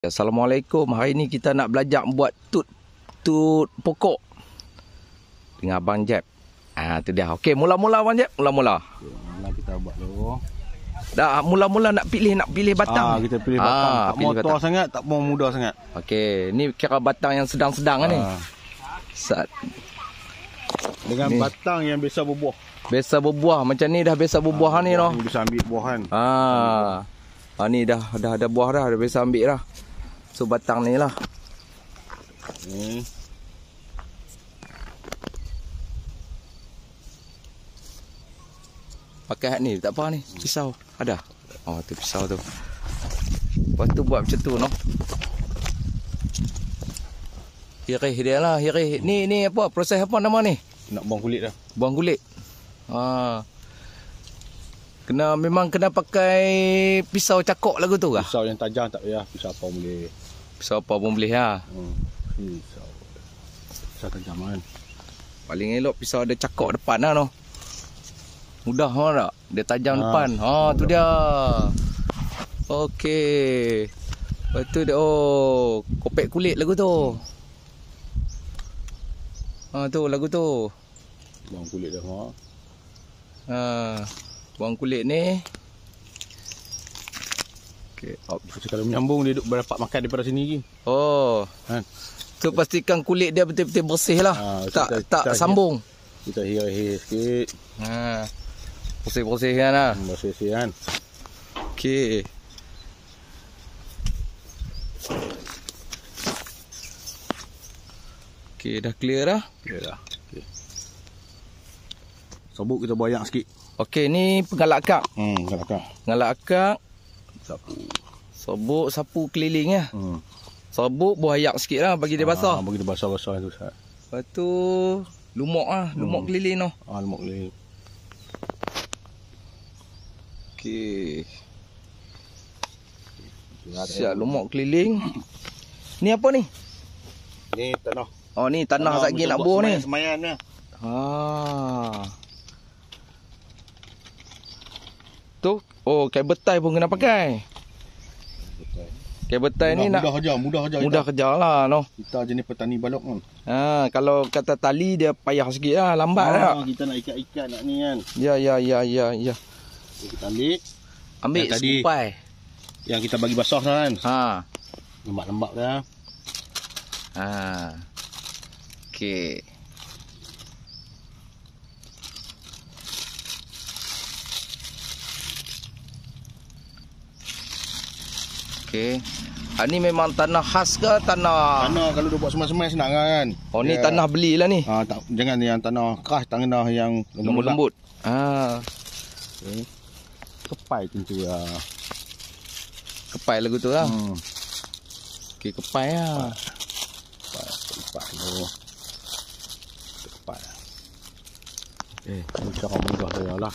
Assalamualaikum. Hari ni kita nak belajar buat tut pokok dengan Abang Jeb. Tu dia. Okey, mula-mula Abang Jeb, mula-mula. Mula kita buat dulu. Dah mula-mula nak pilih batang. Kita pilih batang. Tak mau tua sangat, tak mau muda sangat. Okey, ni kira batang yang sedang-sedang ni. Dengan ni batang yang biasa berbuah. Biasa berbuah macam ni dah biasa berbuah ni noh. Bisa ambil buahan. Ni dah ada buah dah biasa ambil dah. So batang ni lah. Ni. Pakai ni tak apa ni. Pisau ada. Tu pisau tu. Lepas tu buat macam tu noh. Hirih dia lah, hirih. Ni apa? Proses apa nama ni? Nak buang kulit dah. Buang kulit. Memang kena pakai pisau cakok lagu tu kah? Pisau yang tajam tak payah, pisau apa boleh. Pisau apa pun boleh ha. Pisau tajam kan. Paling elok pisau ada cakok depan lah noh. Mudah tak? Dia tajam depan. Tu dia. Okey. Lepas tu dia kopek kulit lagu tu. Tu lagu tu. Buang kulit dah mak. Buang kulit ni. Okey. Kalau menyambung dia duduk berdapat makan daripada sini lagi. Kan. Tu pastikan kulit dia betul-betul bersih lah. Tak sambung. Kita hira-hira sikit. Bersih-bersih kan lah. Bersih-bersih kan. Okey. Okey, dah clear dah? Clear dah. Okey. Sabuk kita buang sikit. Okey, ni pengalak akak. Pengalak akak. Pengalak akak. Sapu. Sabuk, sapu keliling ya. Sabuk buah ayak sikit lah bagi dia basah. Bagi dia basah-basah tu. Lepas tu lumok lah, lumok keliling noh. Lumok keliling. Okey. Siap lumok keliling. Ni apa ni? Ni tanah. Ni tanah lagi nak buah ni. Semayan ni. Tu, kabel tie pun kena pakai. Kabel tie ni nak mudah kerja lah noh. Kita jenis petani balok kan. Kalau kata tali dia payah sikit lah, lambat dah. Kita nak ikat-ikat nak ni kan. Ya. Kita ambil sepupai yang kita bagi basah kan. Lembab-lembab dah. Okey. Okey. Ni memang tanah khas ke tanah? Tanah kalau dia buat semai-semai senang kan. Ni tanah belilah ni. Jangan yang tanah keras, tanah yang lembut-lembut. Okay. Kepai tentu lah. Kepai lagu tu lah. Okey, kepai lah. Kepai dulu. Kepai. Ini cara mudah saya lah.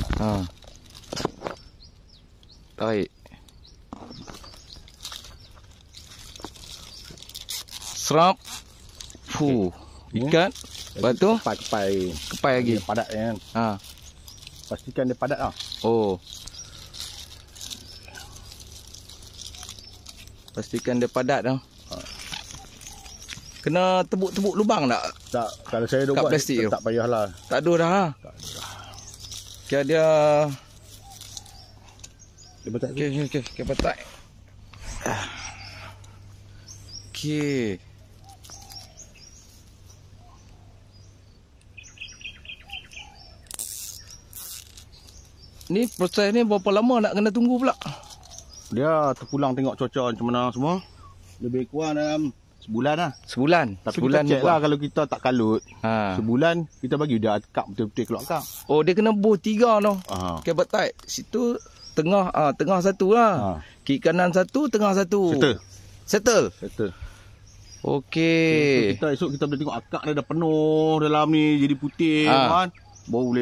Tarik. Serap. Ikat. Lepas tu kepai lagi. Dia padat kan. Pastikan dia padat lah. Pastikan dia padat dah. Kena tebuk-tebuk lubang tak? Tak, kalau saya dah buat plastik tak payahlah. Tak ada dah. Kira dia betak. Okey, betak. Okey. Ni proses ni berapa lama nak kena tunggu pula? Dia terpulang tengok cuaca macam mana semua. Lebih kurang dalam sebulan lah. Sebulan? Tapi kita check lah kalau kita tak kalut. Sebulan kita bagi dia akak betul-betul keluar akak. Dia kena buh 3 noh. Kabel tie. Situ tengah satu lah. Kiri kanan satu, tengah satu. Settle. Okey. Esok kita boleh tengok akak dia dah penuh dalam ni jadi putih kan. Baru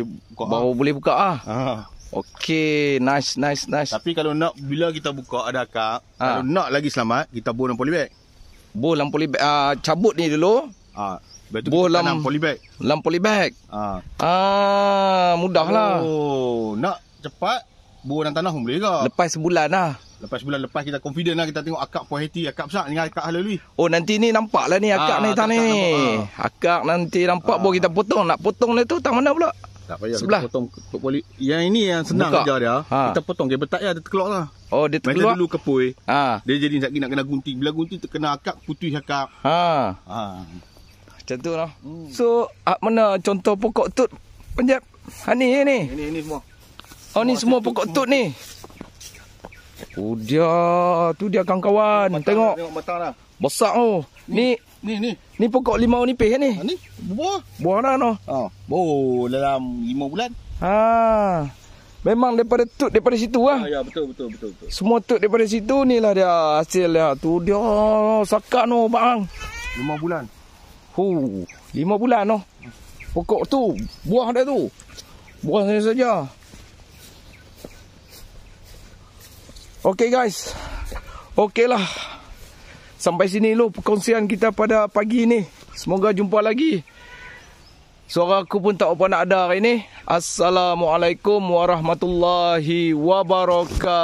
boleh buka lah. Okey, nice. Tapi kalau nak bila kita buka ada akak, kalau nak lagi selamat, kita bor dalam polybag. Bor dalam polybag. Cabut ni dulu. Bor dalam polybag. Dalam polybag. Mudah lah. Nak cepat bor dalam tanah pun boleh ke? Lepas sebulan lah. Lepas sebulan lepas kita confident lah, kita tengok akak puas hati, akak besar dengan akak halal. Oh, nanti ni nampak lah ni akak ni tanah ni. Akak nanti nampak baru kita potong. Nak potong dia tu tak mana pula? Tak payah sebelah. Kita potong yang ini yang senang aja dia. Kita potong kabel tak dia terkeluar lah. Oh, dia terkeluar. Macam dulu kepui. Dia jadi nak kena gunting. Bila gunting terkena akak, putih akak. Macam tu lah. So, mana contoh pokok tut Panjab? Ni. Ini semua. Oh, ni semua pokok tut ni. Oh, dia kawan-kawan. Tengok. Tengok batang dah. Besar oh. Ni pokok limau nipis ni. Ni buah. Buah dah noh. Oh, dalam 5 bulan. Memang daripada situ lah. Ya, betul. Semua tut daripada situ ni lah dia hasil dia. Tu dia sakat noh bang. 5 bulan. 5 bulan noh. Pokok tu, buah dia tu. Buah saja. Okey guys. Okeylah. Sampai sini dulu perkongsian kita pada pagi ni. Semoga jumpa lagi. Suara aku pun tak apa nak ada hari ni. Assalamualaikum warahmatullahi wabarakatuh.